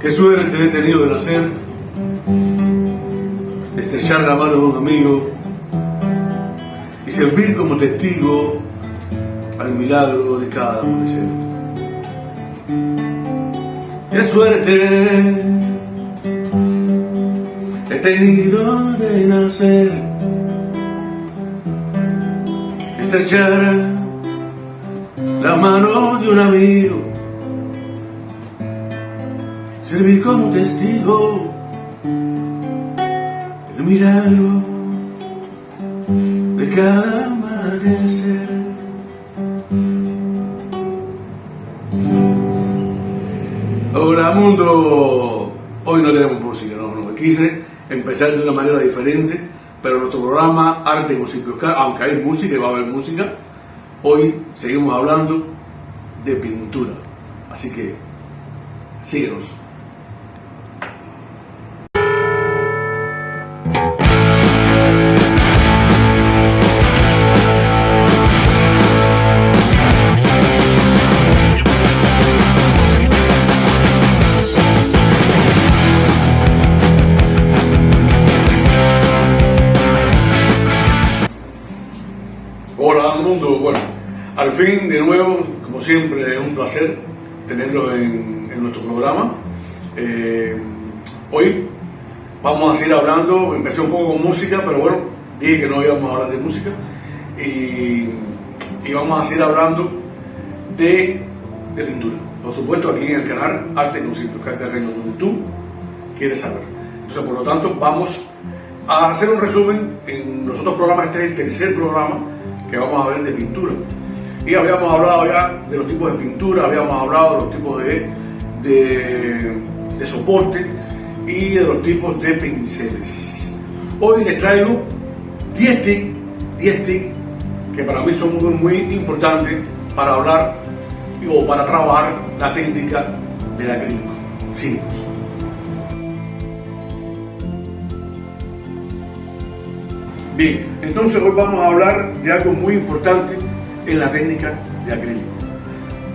Qué suerte he tenido de nacer, estrechar la mano de un amigo y servir como testigo al milagro de cada amanecer. Qué suerte he tenido de nacer, estrechar la mano de un amigo, servir como testigo el milagro de cada amanecer. Hola mundo, hoy no tenemos música, no, quise empezar de una manera diferente, pero nuestro programa Arte con Simple Oscar, aunque hay música y va a haber música, hoy seguimos hablando de pintura, así que síguenos. Hola mundo, bueno, al fin de nuevo, como siempre, es un placer tenerlo en nuestro programa. Hoy vamos a seguir hablando, empecé un poco con música, pero bueno, dije que no íbamos a hablar de música y vamos a seguir hablando de pintura. Por supuesto, aquí en el canal Arte con Simple Oscar Terreno, donde tú quieres saber. Entonces, por lo tanto, vamos a hacer un resumen en los otros programas. Este es el tercer programa que vamos a ver de pintura. Y habíamos hablado ya de los tipos de pintura, habíamos hablado de los tipos de soporte y de los tipos de pinceles. Hoy les traigo 10 tips que para mí son muy importantes para hablar o para trabajar la técnica del acrílico. Sigamos. Bien, entonces hoy vamos a hablar de algo muy importante en la técnica de acrílico.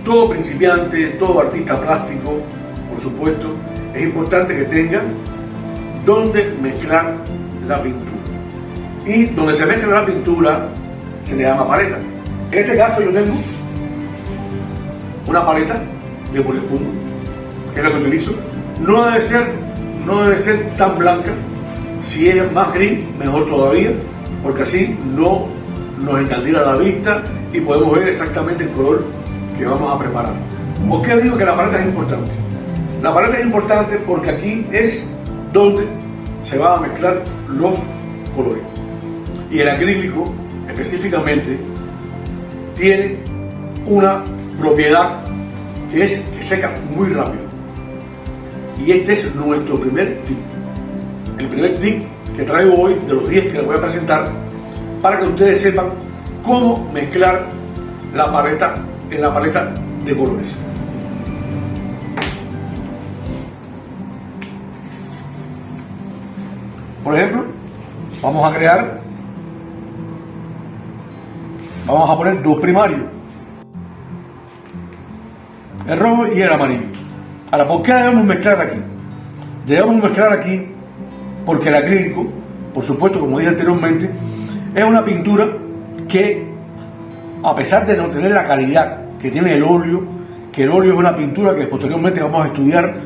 Todo principiante, todo artista plástico, por supuesto, es importante que tenga donde mezclar la pintura. Y donde se mezcla la pintura se le llama paleta. En este caso yo tengo una paleta de poliespuma, que es la que utilizo. No debe ser tan blanca. Si es más gris, mejor todavía, porque así no nos encandila la vista y podemos ver exactamente el color que vamos a preparar. ¿Por qué digo que la paleta es importante? La paleta es importante porque aquí es donde se van a mezclar los colores. Y el acrílico, específicamente, tiene una propiedad que es que seca muy rápido. Y este es nuestro primer tip. El primer tip que traigo hoy, de los 10 que les voy a presentar, para que ustedes sepan cómo mezclar la paleta en la paleta de colores. Por ejemplo, vamos a poner dos primarios, el rojo y el amarillo. Ahora, ¿por qué debemos mezclar aquí? Debemos mezclar aquí porque el acrílico, por supuesto, como dije anteriormente, es una pintura que, a pesar de no tener la calidad que tiene el óleo, que el óleo es una pintura que posteriormente vamos a estudiar,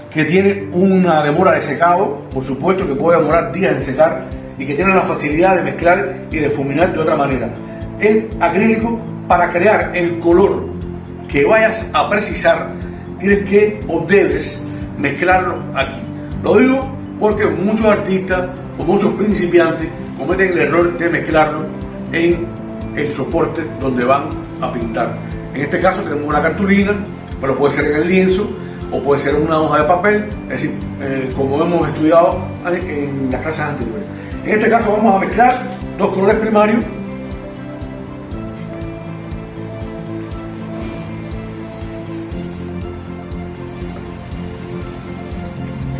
que tiene una demora de secado, por supuesto que puede demorar días en secar, y que tiene la facilidad de mezclar y de difuminar de otra manera. El acrílico, para crear el color que vayas a precisar, tienes que o debes mezclarlo aquí. Lo digo porque muchos artistas o muchos principiantes cometen el error de mezclarlo en el soporte donde van a pintar. En este caso tenemos una cartulina, pero puede ser en el lienzo o puede ser en una hoja de papel, es decir, como hemos estudiado en las clases anteriores. En este caso vamos a mezclar dos colores primarios.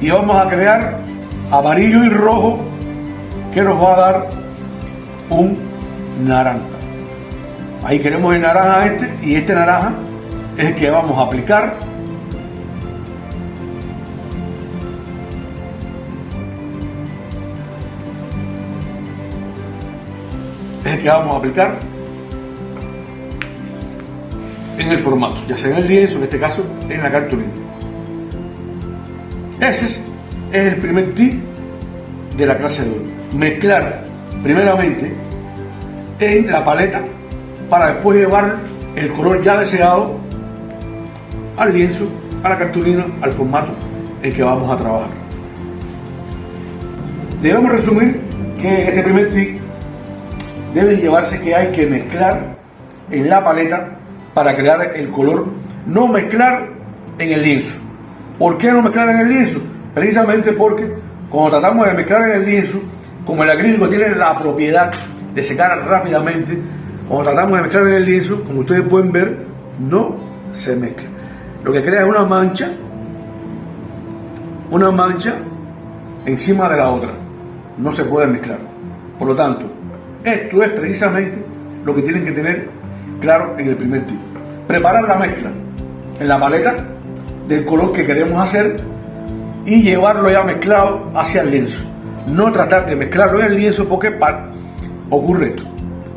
Y vamos a crear amarillo y rojo, que nos va a dar un naranja. Ahí queremos el naranja y este naranja es el que vamos a aplicar es el que vamos a aplicar en el formato, ya sea en el lienzo, en este caso en la cartulina. Ese es el primer tip de la clase de hoy. Mezclar primeramente en la paleta para después llevar el color ya deseado al lienzo, a la cartulina, al formato en que vamos a trabajar. Debemos resumir que este primer tip debe llevarse que hay que mezclar en la paleta para crear el color, no mezclar en el lienzo. ¿Por qué no mezclar en el lienzo? Precisamente porque cuando tratamos de mezclar en el lienzo, como el acrílico tiene la propiedad de secar rápidamente, cuando tratamos de mezclar en el lienzo, como ustedes pueden ver, no se mezcla. Lo que crea es una mancha encima de la otra. No se puede mezclar. Por lo tanto, esto es precisamente lo que tienen que tener claro en el primer tip. Preparar la mezcla en la paleta del color que queremos hacer y llevarlo ya mezclado hacia el lienzo. No tratar de mezclarlo en el lienzo porque ocurre esto.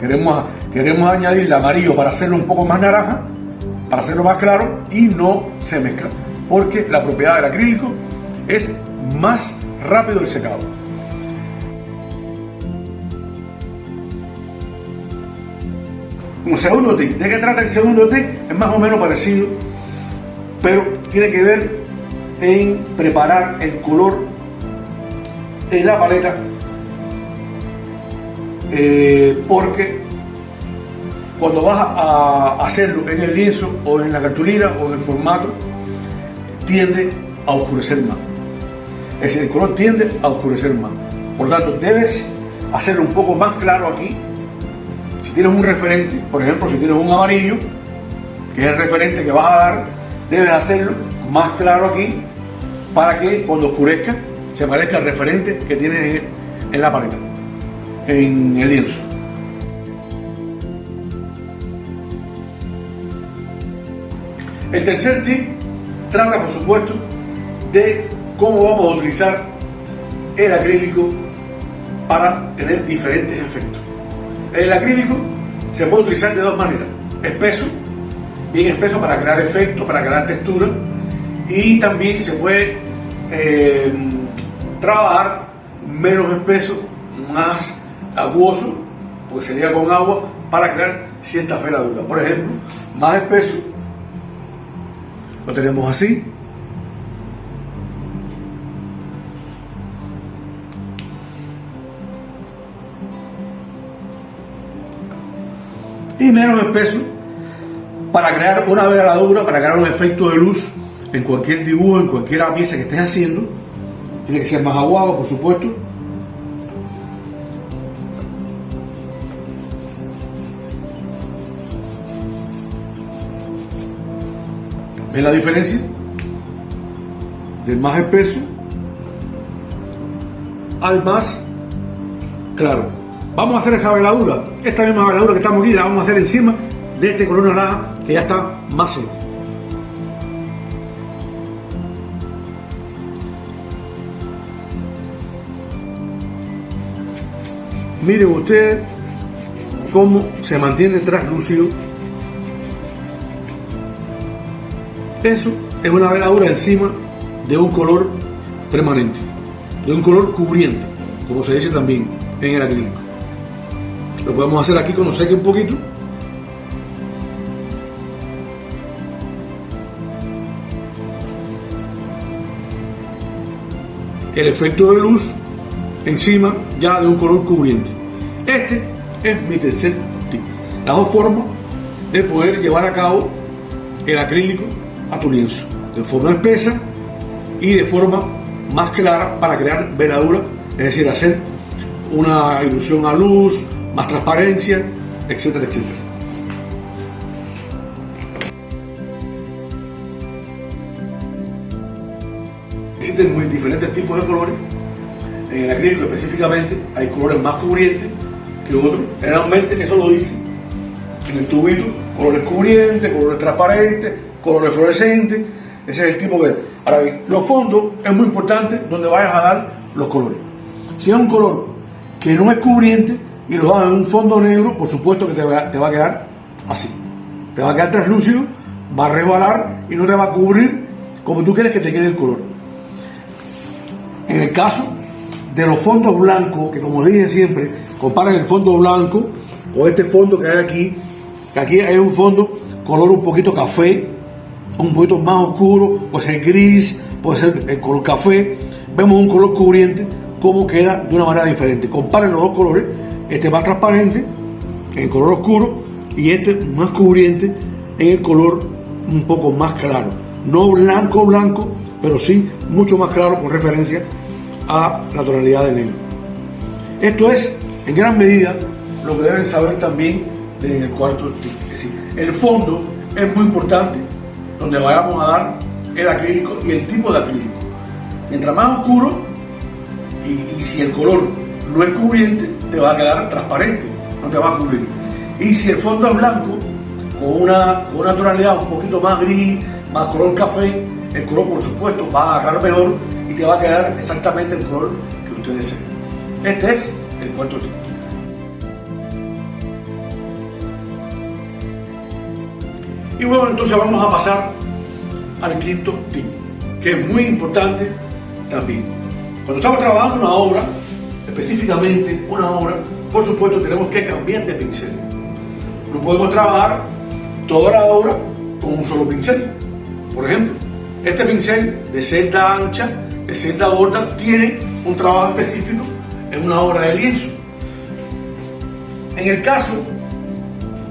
Queremos añadir el amarillo para hacerlo un poco más naranja, para hacerlo más claro, y no se mezcla porque la propiedad del acrílico es más rápido el secado. Un segundo tip. ¿De qué trata el segundo tip? Es más o menos parecido, pero tiene que ver en preparar el color en la paleta, porque cuando vas a hacerlo en el lienzo o en la cartulina o en el formato, tiende a oscurecer más. Es decir, el color tiende a oscurecer más. Por lo tanto, debes hacerlo un poco más claro aquí. Si tienes un referente, por ejemplo, si tienes un amarillo, que es el referente que vas a dar, debes hacerlo más claro aquí para que cuando oscurezca se parezca el referente que tienes en la paleta, en el lienzo. El tercer tip trata, por supuesto, de cómo vamos a utilizar el acrílico para tener diferentes efectos. El acrílico se puede utilizar de dos maneras: espeso, bien espeso para crear efectos, para crear textura, y también se puede trabajar menos espeso, más acuoso, pues sería con agua, para crear ciertas veladuras. Por ejemplo, más espeso lo tenemos así, y menos espeso para crear una veladura, para crear un efecto de luz en cualquier dibujo, en cualquier pieza que estés haciendo. Tiene que ser más aguado, por supuesto. ¿Ven la diferencia? Del más espeso al más claro. Vamos a hacer esa veladura. Esta misma veladura que estamos aquí la vamos a hacer encima de este color naranja que ya está más seco. Miren ustedes cómo se mantiene translúcido. Eso es una veladura encima de un color permanente, de un color cubriente, como se dice también en el acrílico. Lo podemos hacer aquí cuando seque un poquito. El efecto de luz encima ya de un color cubriente. Este es mi tercer tip. Las dos formas de poder llevar a cabo el acrílico a tu lienzo: de forma espesa y de forma más clara para crear veladura, es decir, hacer una ilusión a luz, más transparencia, etcétera, etcétera. Existen muy diferentes tipos de colores. En el acrílico específicamente hay colores más cubrientes que otros. Generalmente eso lo dicen en el tubito: colores cubrientes, colores transparentes, colores fluorescentes. Ese es el tipo que... Ahora bien, los fondos es muy importante donde vayas a dar los colores. Si es un color que no es cubriente, y lo das en un fondo negro, por supuesto que te va a quedar así. Te va a quedar translúcido, va a resbalar y no te va a cubrir como tú quieres que te quede el color. En el caso de los fondos blancos, que como dije siempre, comparen el fondo blanco con este fondo que hay aquí, que aquí hay un fondo color un poquito café, un poquito más oscuro, puede ser gris, puede ser el color café. Vemos un color cubriente, cómo queda de una manera diferente. Comparen los dos colores, este más transparente, en el color oscuro, y este más cubriente, en el color un poco más claro. No blanco, blanco, pero sí mucho más claro con referencia a la tonalidad de negro. Esto es, en gran medida, lo que deben saber también en el cuarto tip. Es decir, el fondo es muy importante, donde vayamos a dar el acrílico y el tipo de acrílico. Mientras más oscuro, y si el color no es cubriente, te va a quedar transparente, no te va a cubrir. Y si el fondo es blanco, con una tonalidad un poquito más gris, más color café, el color por supuesto va a agarrar mejor y te va a quedar exactamente el color que usted desee. Este es el cuarto tip. Y bueno, entonces vamos a pasar al quinto tip, que es muy importante también. Cuando estamos trabajando una obra, específicamente una obra, por supuesto tenemos que cambiar de pincel. No podemos trabajar toda la obra con un solo pincel. Por ejemplo, este pincel de celda ancha, de celda gorda, tiene un trabajo específico en una obra de lienzo. En el caso,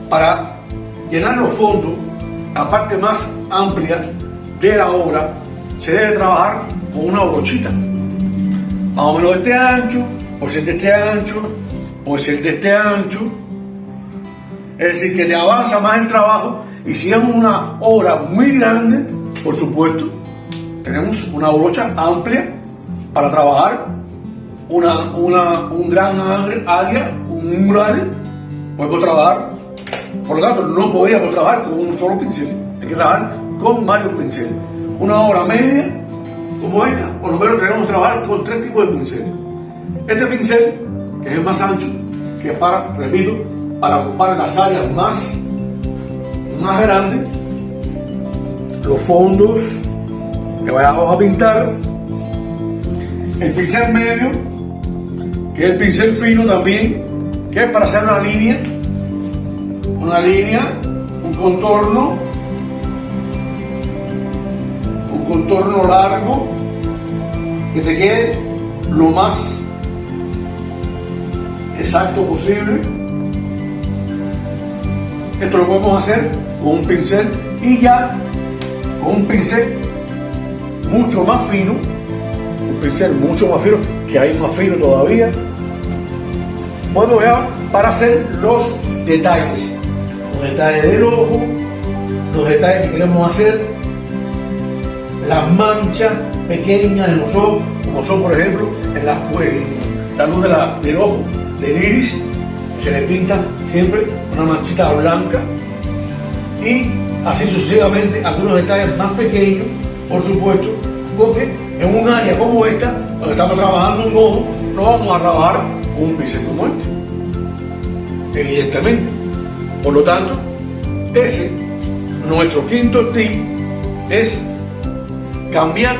para llenar los fondos, la parte más amplia de la obra, se debe trabajar con una brochita. Más o menos de este ancho, por ser de este ancho, por ser de este ancho. Es decir, que te avanza más el trabajo, y si es una obra muy grande, por supuesto, tenemos una brocha amplia para trabajar un gran área, un mural. Podemos trabajar, por lo tanto, no podríamos trabajar con un solo pincel, hay que trabajar con varios pinceles. Una obra media, como esta, por lo menos tenemos que trabajar con 3 tipos de pinceles. Este pincel, que es el más ancho, que es para, repito, para ocupar las áreas más grandes, los fondos que vayamos a pintar. El pincel medio, que es el pincel fino también, que es para hacer una línea, un contorno largo, que te quede lo más exacto posible. Esto lo podemos hacer con un pincel, y ya con un pincel mucho más fino, que hay más fino todavía, bueno, ya para hacer los detalles del ojo, los detalles que queremos hacer, las manchas pequeñas en los ojos, como son por ejemplo en la luz del ojo, del iris, se le pinta siempre una manchita blanca, y así sucesivamente algunos detalles más pequeños, por supuesto, porque en un área como esta, donde estamos trabajando un ojo, no vamos a trabajar con un pincel como este, evidentemente. Por lo tanto, nuestro quinto tip es cambiar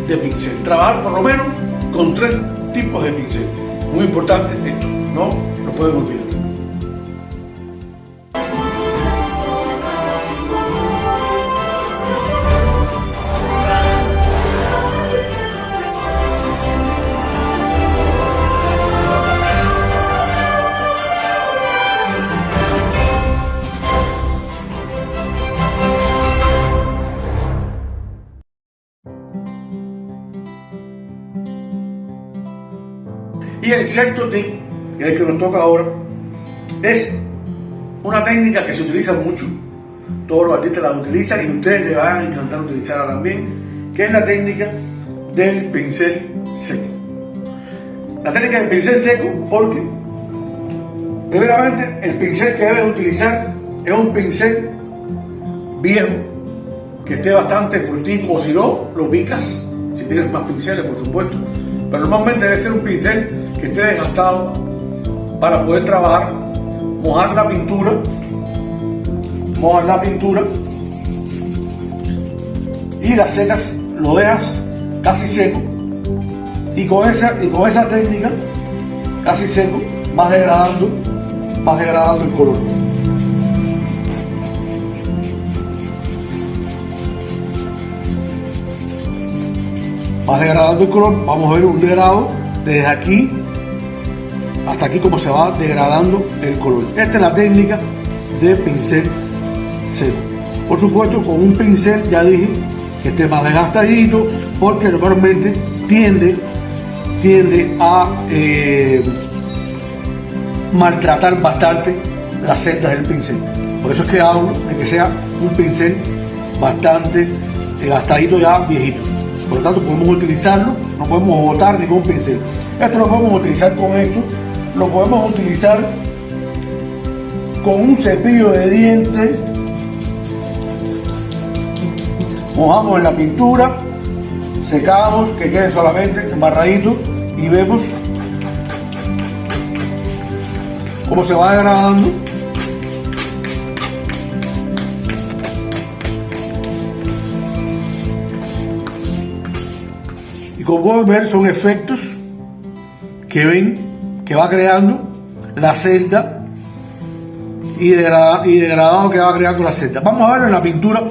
de pincel, trabajar por lo menos con 3 tipos de pincel. Muy importante esto, no lo podemos olvidar. Y el sexto tip, que es el que nos toca ahora, es una técnica que se utiliza mucho, todos los artistas la utilizan y ustedes les van a encantar utilizarla también, que es la técnica del pincel seco. La técnica del pincel seco, porque primeramente el pincel que debes utilizar es un pincel viejo, que esté bastante cortico, o si no, lo picas, si tienes más pinceles por supuesto, pero normalmente debe ser un pincel que esté desgastado, para poder trabajar, mojar la pintura, y la secas, lo dejas casi seco, y con esa técnica casi seco vas degradando el color. Vas degradando el color. Vamos a ver un degrado desde aquí hasta aquí, como se va degradando el color. Esta es la técnica de pincel seco. Por supuesto, con un pincel, ya dije, que esté más desgastadito, porque normalmente tiende a maltratar bastante las celdas del pincel. Por eso es que hablo de que sea un pincel bastante gastadito, ya viejito. Por lo tanto, podemos utilizarlo, no podemos botar ningún pincel. Esto lo podemos utilizar con esto, lo podemos utilizar con un cepillo de dientes. Mojamos en la pintura, secamos, que quede solamente embarradito, y vemos cómo se va degradando. Y como pueden ver, son efectos que va creando la celda y degradado que va creando la celda. Vamos a verlo en la pintura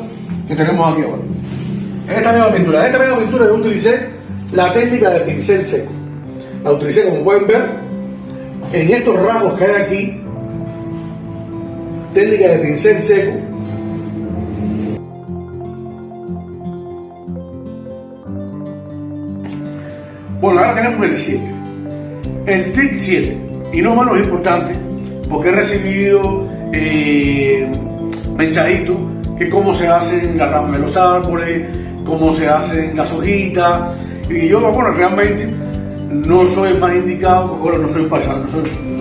que tenemos aquí ahora. En esta misma pintura yo utilicé la técnica del pincel seco. La utilicé, como pueden ver, en estos rasgos que hay aquí. Técnica de pincel seco. Bueno, ahora tenemos el 7. El TIC 7. Y no menos importante, porque he recibido mensajitos que cómo se hacen las ramas de los árboles, cómo se hacen las hojitas. Y yo, bueno, realmente no soy el más indicado, porque no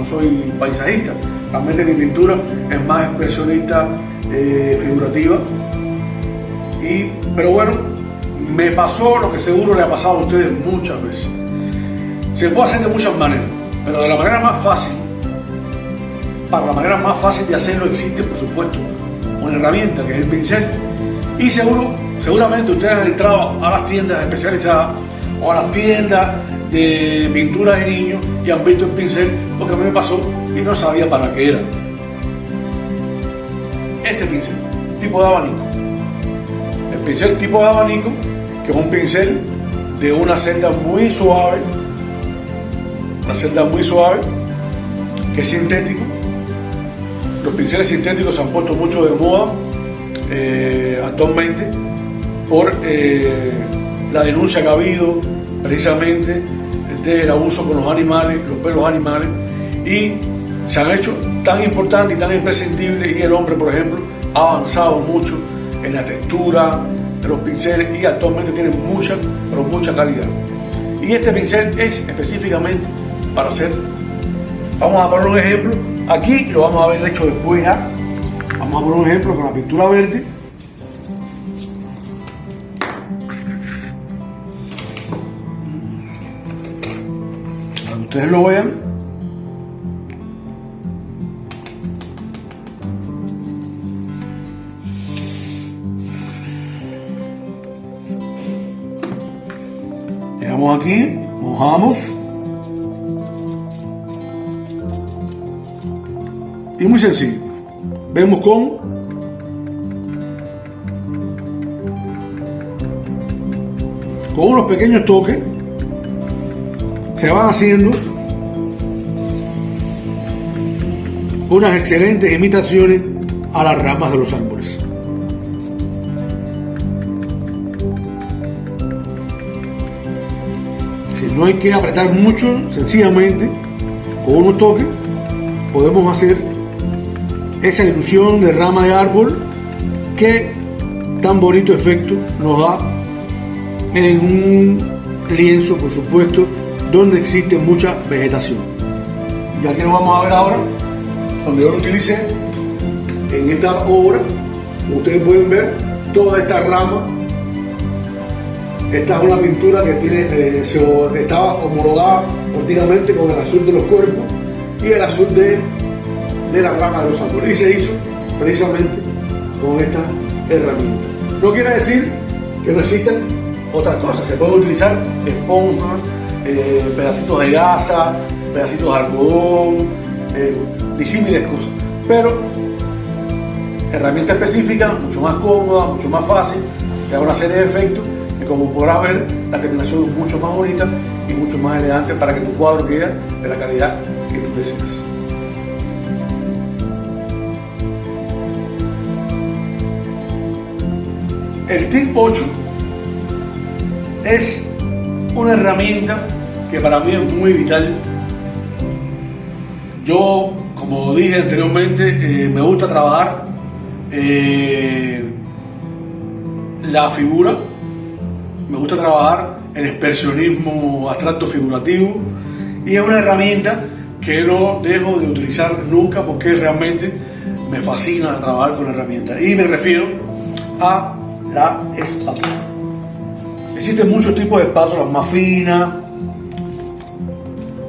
soy paisajista. Realmente mi pintura es más expresionista, figurativa. Pero bueno, me pasó lo que seguro le ha pasado a ustedes muchas veces. Se puede hacer de muchas maneras, pero de la manera más fácil, para la manera más fácil de hacerlo existe, por supuesto, una herramienta que es el pincel. Y seguramente ustedes han entrado a las tiendas especializadas o a las tiendas de pinturas de niños y han visto el pincel, porque a mí me pasó y no sabía para qué era. Este pincel, tipo de abanico. El pincel tipo de abanico, que es un pincel de una celda muy suave, que es sintético. Los pinceles sintéticos se han puesto mucho de moda actualmente por la denuncia que ha habido precisamente del abuso con los animales, los pelos animales, y se han hecho tan importantes y tan imprescindibles, y el hombre, por ejemplo, ha avanzado mucho en la textura de los pinceles y actualmente tienen mucha calidad. Y este pincel es específicamente para hacer, vamos a poner un ejemplo, aquí lo vamos a ver hecho después ya. Vamos a poner un ejemplo con la pintura verde. Para que ustedes lo vean. Llegamos aquí, mojamos. Y muy sencillo. Vemos con unos pequeños toques se van haciendo unas excelentes imitaciones a las ramas de los árboles. Si no hay que apretar mucho, sencillamente con unos toques podemos hacer esa ilusión de rama de árbol que tan bonito efecto nos da en un lienzo, por supuesto, donde existe mucha vegetación. Y aquí nos vamos a ver ahora, donde yo lo utilicé en esta obra. Ustedes pueden ver toda esta rama. Esta es una pintura que estaba homologada prácticamente con el azul de los cuerpos, y el azul de la placa de los árboles. Y se hizo precisamente con esta herramienta. No quiere decir que no existan otras cosas. Se pueden utilizar esponjas, pedacitos de gasa, pedacitos de algodón, disímiles cosas. Pero herramienta específica, mucho más cómoda, mucho más fácil, que da una serie de efectos y como podrás ver, la terminación es mucho más bonita y mucho más elegante para que tu cuadro quede de la calidad que tú deseas. El Tip 8 es una herramienta que para mí es muy vital. Yo, como dije anteriormente, me gusta trabajar la figura, me gusta trabajar el expresionismo abstracto figurativo y es una herramienta que no dejo de utilizar nunca porque realmente me fascina trabajar con la herramienta y me refiero a la espátula. Existen muchos tipos de espátulas, más finas,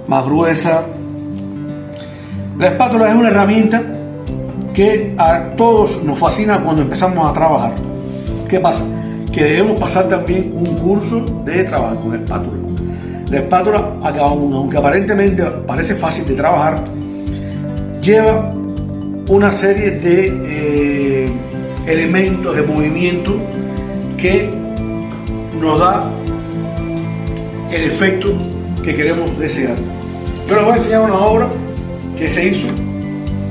más gruesas. La espátula es una herramienta que a todos nos fascina cuando empezamos a trabajar. ¿Qué pasa? Que debemos pasar también un curso de trabajo con espátula. La espátula, aunque aparentemente parece fácil de trabajar, lleva una serie de elementos de movimiento que nos da el efecto que queremos desear. Yo les voy a enseñar una obra que se hizo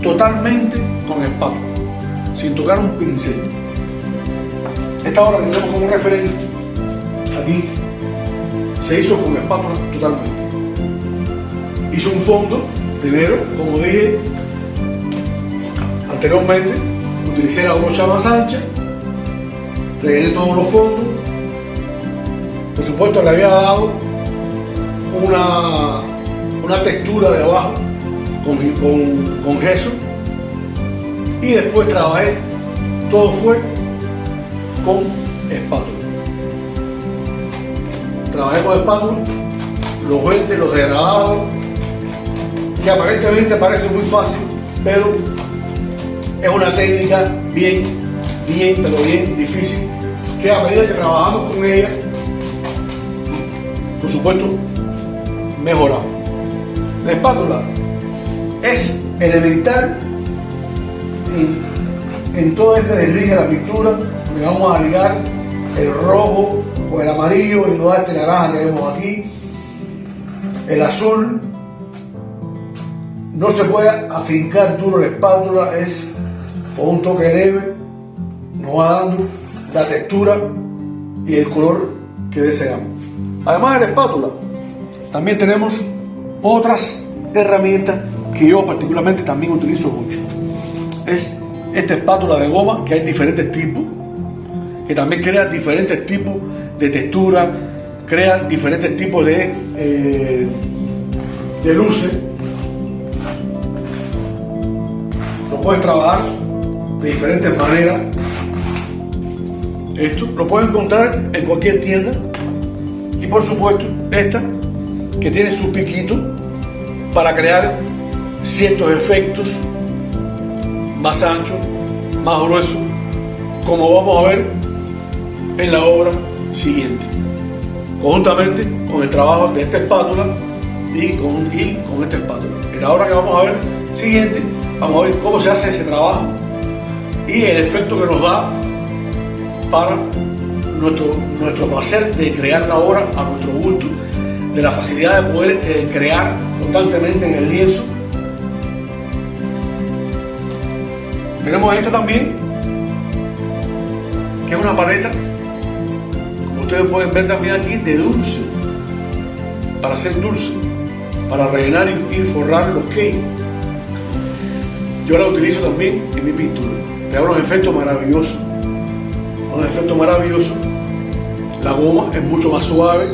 totalmente con espátula, sin tocar un pincel. Esta obra que tenemos como referente aquí se hizo con espátula totalmente. Hice un fondo, primero, como dije anteriormente, utilicé la brocha más ancha, rellené todos los fondos. Por supuesto le había dado una textura de abajo con gesso y después trabajé, todo fue con espátula. Trabajé con espátula, los verdes, los degradados, que aparentemente parece muy fácil, pero es una técnica bien difícil, que a medida que trabajamos con ella, por supuesto, mejoramos. La espátula es elemental en todo este desliz de la pintura, donde vamos a ligar el rojo con el amarillo y no da este naranja que vemos aquí, el azul. No se puede afincar duro la espátula, es con un toque leve, nos va dando la textura y el color que deseamos. Además de la espátula, también tenemos otras herramientas que yo particularmente también utilizo mucho. Es esta espátula de goma, que hay diferentes tipos, que también crea diferentes tipos de textura, crea diferentes tipos de luces. Lo puedes trabajar de diferentes maneras. Esto lo puedes encontrar en cualquier tienda. Y por supuesto, esta que tiene su piquito para crear ciertos efectos más anchos, más gruesos, como vamos a ver en la obra siguiente, conjuntamente con el trabajo de esta espátula y con esta espátula. En la obra que vamos a ver siguiente, vamos a ver cómo se hace ese trabajo y el efecto que nos da para nuestro placer de crear la obra a nuestro gusto, de la facilidad de poder crear constantemente en el lienzo. Tenemos esta también, que es una paleta, como ustedes pueden ver también aquí, de dulce, para hacer dulce, para rellenar y forrar los cakes. Yo la utilizo también en mi pintura, te da unos efectos maravillosos. La goma es mucho más suave,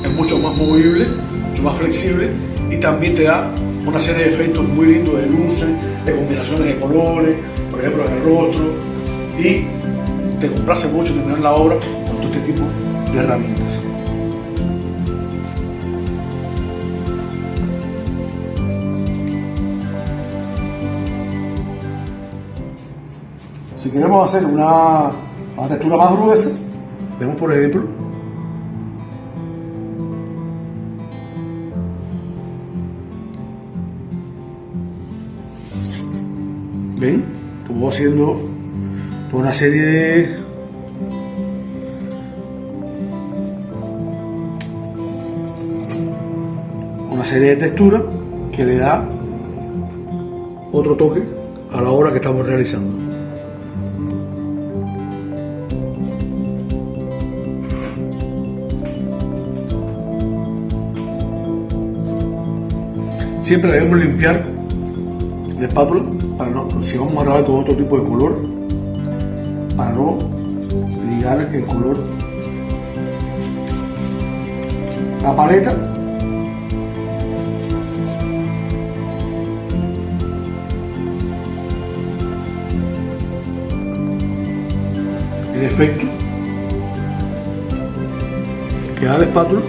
es mucho más movible, mucho más flexible y también te da una serie de efectos muy lindos de luces, de combinaciones de colores, por ejemplo en el rostro, y te complace mucho terminar la obra con todo este tipo de herramientas. Si queremos hacer una textura más gruesa, vemos por ejemplo ven como voy haciendo toda una serie de texturas que le da otro toque a la obra que estamos realizando. Siempre debemos limpiar la espátula para no, si vamos a trabajar con otro tipo de color, para no ligar el color. La paleta el efecto que da la espátula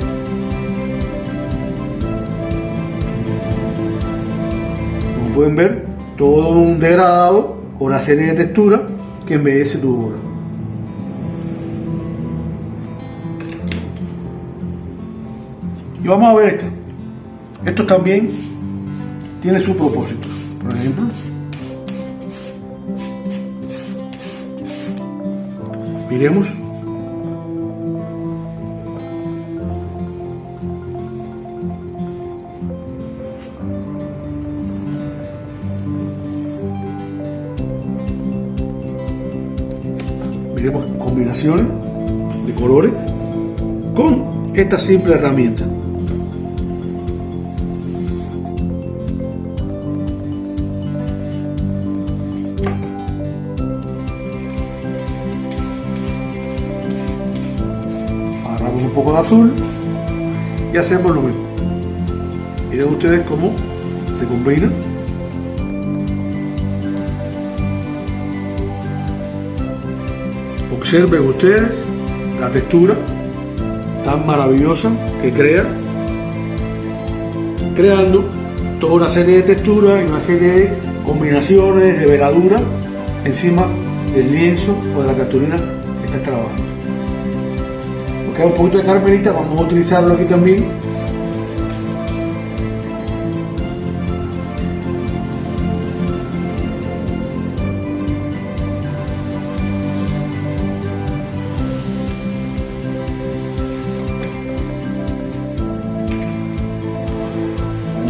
como pueden ver, todo un degradado con una serie de texturas que embellece tu obra. Y vamos a ver esto también tiene su propósito. Por ejemplo, miremos combinaciones de colores con esta simple herramienta. Agarramos un poco de azul y hacemos lo mismo. Miren ustedes cómo se combina. Observen ustedes la textura tan maravillosa que crea, creando toda una serie de texturas y una serie de combinaciones de veladura encima del lienzo o de la cartulina que estás trabajando. Nos queda un poquito de carmelita, vamos a utilizarlo aquí también.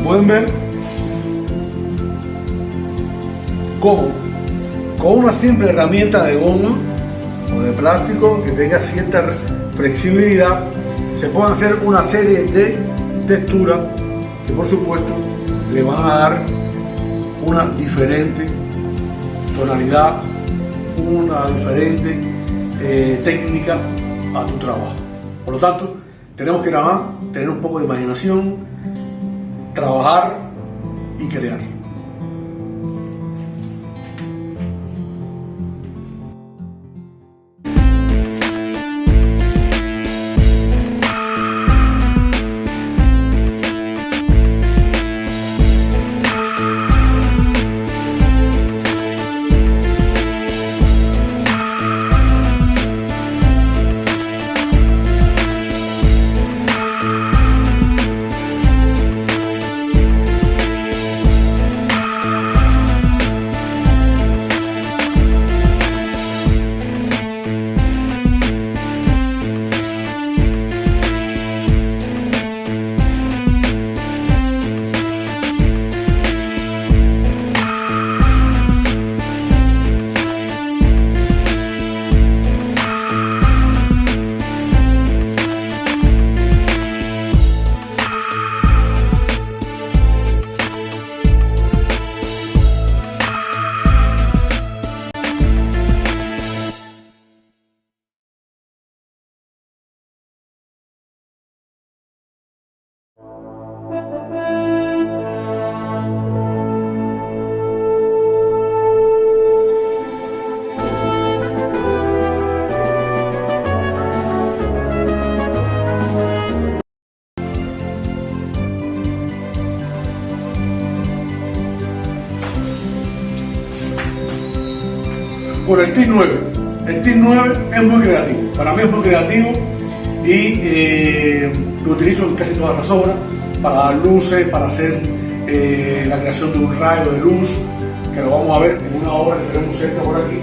Pueden ver cómo con una simple herramienta de goma o de plástico que tenga cierta flexibilidad se pueden hacer una serie de texturas que por supuesto le van a dar una diferente tonalidad, una diferente técnica a tu trabajo. Por lo tanto, tenemos que nada más tener un poco de imaginación, trabajar y crear. por el TIC 9. El TIC 9 es muy creativo, para mí es muy creativo y lo utilizo en casi todas las obras, para dar luces, para hacer la creación de un rayo de luz, que lo vamos a ver en una obra que tenemos cerca por aquí.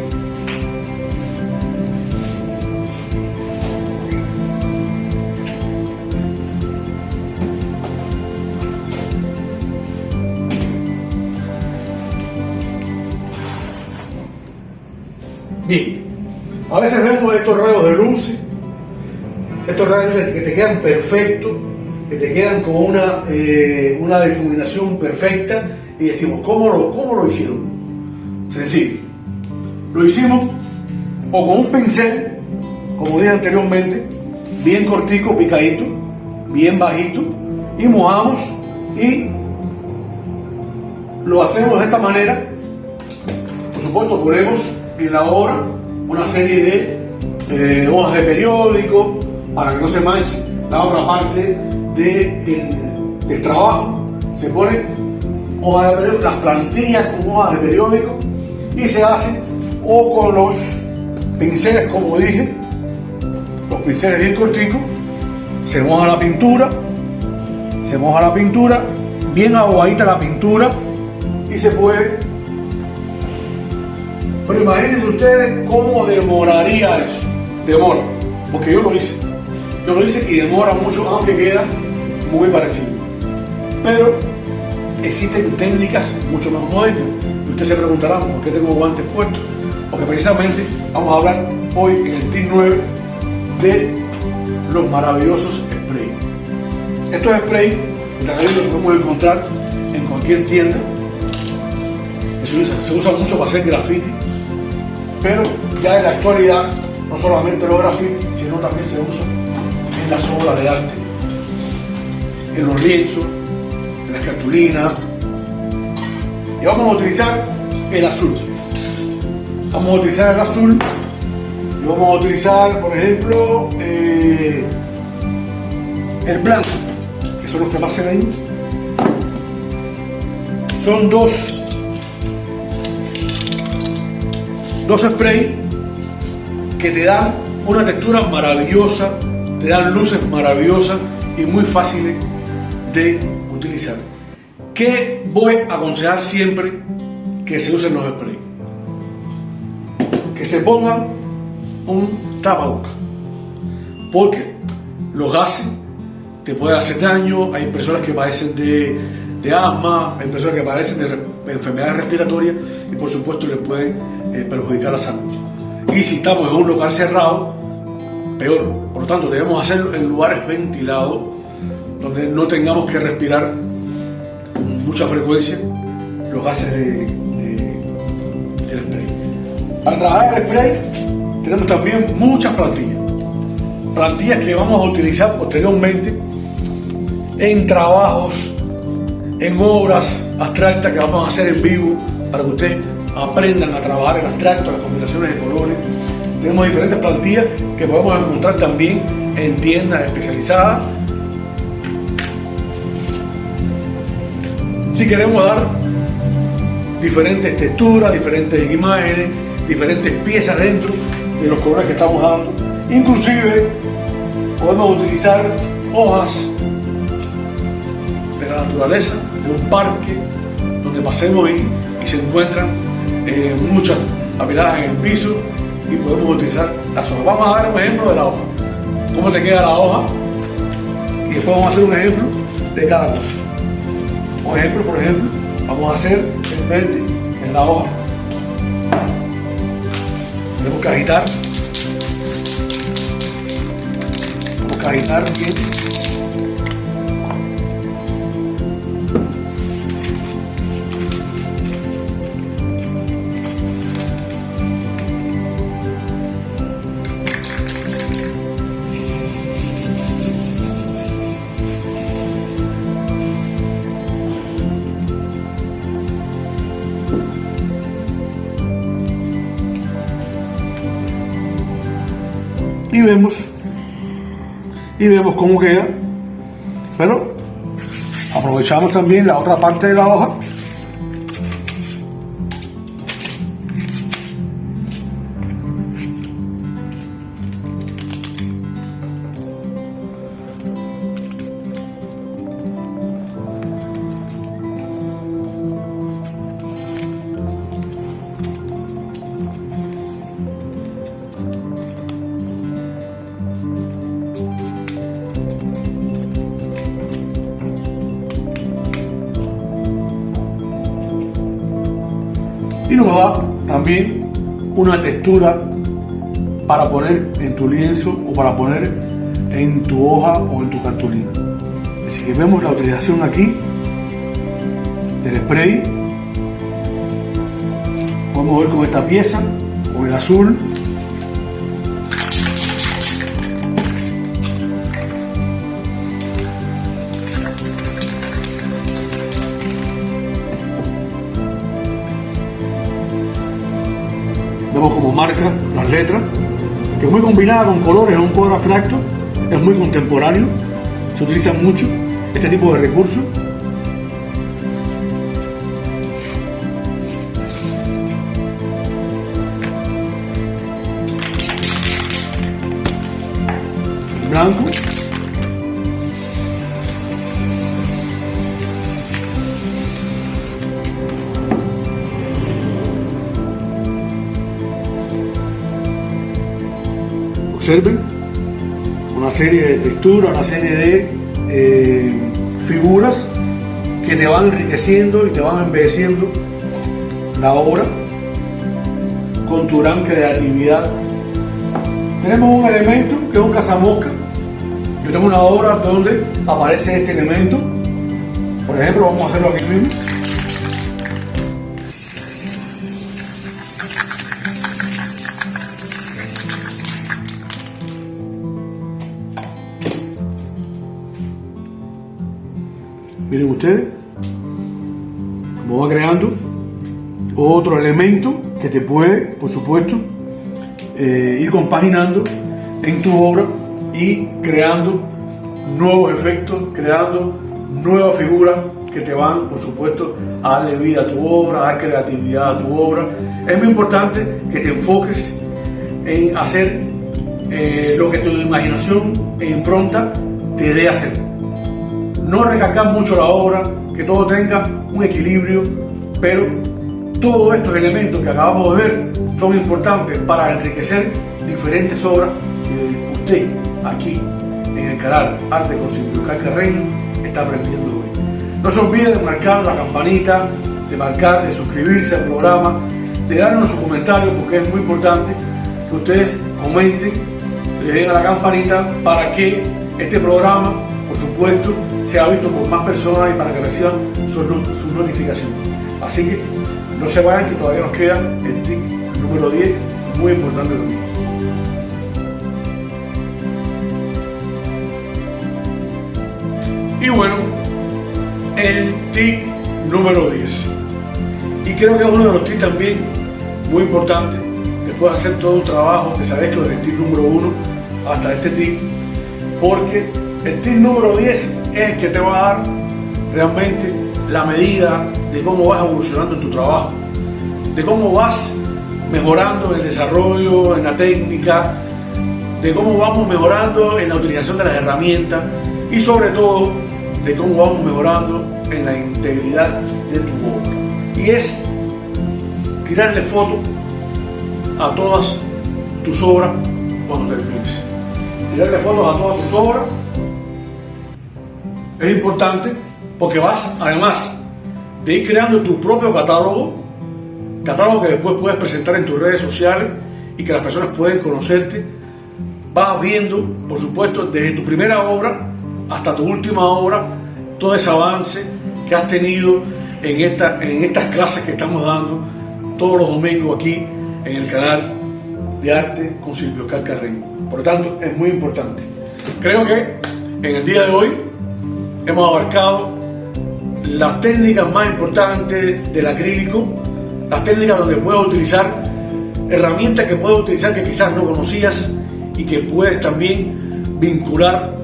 Bien, a veces vemos estos rayos de luz, estos rayos que te quedan perfectos, que te quedan con una difuminación perfecta y decimos, ¿cómo lo hicieron? Sencillo, lo hicimos o con un pincel, como dije anteriormente, bien cortico, picadito, bien bajito, y mojamos y lo hacemos de esta manera. Por supuesto, ponemos en la obra una serie de hojas de periódico para que no se manche la otra parte del trabajo. Se ponen hojas de periódico, las plantillas con hojas de periódico, y se hace o con los pinceles, como dije, los pinceles bien corticos. Se moja la pintura, bien aguadita la pintura, y se puede. Pero imagínense ustedes cómo demoraría eso. Demora, porque yo lo hice y demora mucho, aunque queda muy parecido. Pero existen técnicas mucho más modernas. Y ustedes se preguntarán, ¿por qué tengo guantes puestos? Porque precisamente vamos a hablar hoy en el TIC 9 de los maravillosos sprays. Estos sprays los podemos encontrar en cualquier tienda. Se usa mucho para hacer graffiti, pero ya en la actualidad no solamente los grafitis, sino también se usa en las obras de arte, en los lienzos, en las cartulinas. Y vamos a utilizar el azul. Vamos a utilizar el azul y vamos a utilizar, por ejemplo, el blanco, que son los que más se ven. Son dos sprays que te dan una textura maravillosa, te dan luces maravillosas y muy fáciles de utilizar. ¿Qué voy a aconsejar siempre que se usen los sprays? Que se pongan un tapabocas, porque los gases te pueden hacer daño. Hay personas que padecen de asma, hay personas que padecen de enfermedades respiratorias y por supuesto les pueden perjudicar la salud. Y si estamos en un local cerrado, peor. Por lo tanto, debemos hacerlo en lugares ventilados, donde no tengamos que respirar con mucha frecuencia los gases del spray. Para trabajar el spray tenemos también muchas plantillas que vamos a utilizar posteriormente en trabajos, en obras abstractas que vamos a hacer en vivo, para que ustedes aprendan a trabajar en abstracto, las combinaciones de colores. Tenemos diferentes plantillas que podemos encontrar también en tiendas especializadas. Si queremos dar diferentes texturas, diferentes imágenes, diferentes piezas dentro de los colores que estamos dando, inclusive podemos utilizar hojas de la naturaleza, de un parque donde pasemos y se encuentran muchas apiladas en el piso, y podemos utilizar las hojas. Vamos a dar un ejemplo de la hoja, cómo te queda la hoja, y después vamos a hacer un ejemplo de cada cosa. Por ejemplo, vamos a hacer el verde en la hoja. Tenemos que agitar bien. Y vemos cómo queda, pero aprovechamos también la otra parte de la hoja nos da también una textura para poner en tu lienzo o para poner en tu hoja o en tu cartulina. Así que vemos la utilización aquí del spray. Vamos a ver con esta pieza, con el azul. Vemos como marca las letras, que es muy combinada con colores, es un color abstracto, es muy contemporáneo, se utiliza mucho este tipo de recursos. El blanco. Observen una serie de texturas, una serie de figuras que te van enriqueciendo y te van embelleciendo la obra con tu gran creatividad. Tenemos un elemento que es un cazamosca. Yo tengo una obra donde aparece este elemento. Por ejemplo, vamos a hacerlo aquí mismo. Miren ustedes cómo va creando otro elemento que te puede, por supuesto, ir compaginando en tu obra y creando nuevos efectos, creando nuevas figuras que te van, por supuesto, a darle vida a tu obra, a dar creatividad a tu obra. Es muy importante que te enfoques en hacer lo que tu imaginación e impronta te dé hacer. No recargar mucho la obra, que todo tenga un equilibrio, pero todos estos elementos que acabamos de ver son importantes para enriquecer diferentes obras que usted aquí en el canal Arte con Silvio Oscar Carreño está aprendiendo hoy. No se olvide de marcar la campanita, de suscribirse al programa, de darnos sus comentarios, porque es muy importante que ustedes comenten, le den a la campanita para que este programa, por supuesto, sea visto por más personas y para que reciban sus notificaciones. Así que no se vayan, que todavía nos queda el tip número 10, muy importante también. Y bueno, el tip número 10. Y creo que es uno de los tips también muy importantes, después de hacer todo un trabajo que se ha hecho desde el tip número 1 hasta este tip, porque el tip número 10 es el que te va a dar realmente la medida de cómo vas evolucionando en tu trabajo, de cómo vas mejorando en el desarrollo, en la técnica, de cómo vamos mejorando en la utilización de las herramientas y sobre todo de cómo vamos mejorando en la integridad de tu obra. Y es tirarle foto a todas tus obras cuando termines. Tirarle fotos a todas tus obras es importante porque vas, además de ir creando tu propio catálogo que después puedes presentar en tus redes sociales y que las personas pueden conocerte, vas viendo, por supuesto, desde tu primera obra hasta tu última obra, todo ese avance que has tenido en estas clases que estamos dando todos los domingos aquí en el canal de Arte con Silvio Oscar Carreño. Por lo tanto, es muy importante. Creo que en el día de hoy hemos abarcado las técnicas más importantes del acrílico, las técnicas donde puedes utilizar herramientas que puedes utilizar que quizás no conocías y que puedes también vincular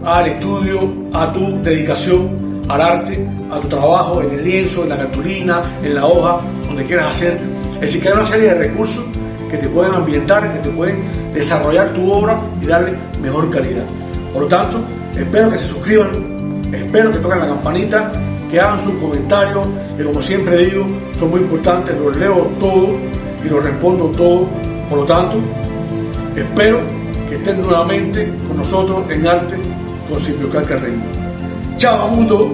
al estudio, a tu dedicación al arte, a tu trabajo en el lienzo, en la cartulina, en la hoja, donde quieras hacer. Es decir, que hay una serie de recursos que te pueden ambientar, que te pueden desarrollar tu obra y darle mejor calidad. Por lo tanto, espero que se suscriban, espero que toquen la campanita, que hagan sus comentarios, que como siempre digo, son muy importantes, los leo todos y los respondo todos. Por lo tanto, espero que estén nuevamente con nosotros en Arte con Silvio Oscar Carreño. ¡Chao, mundo!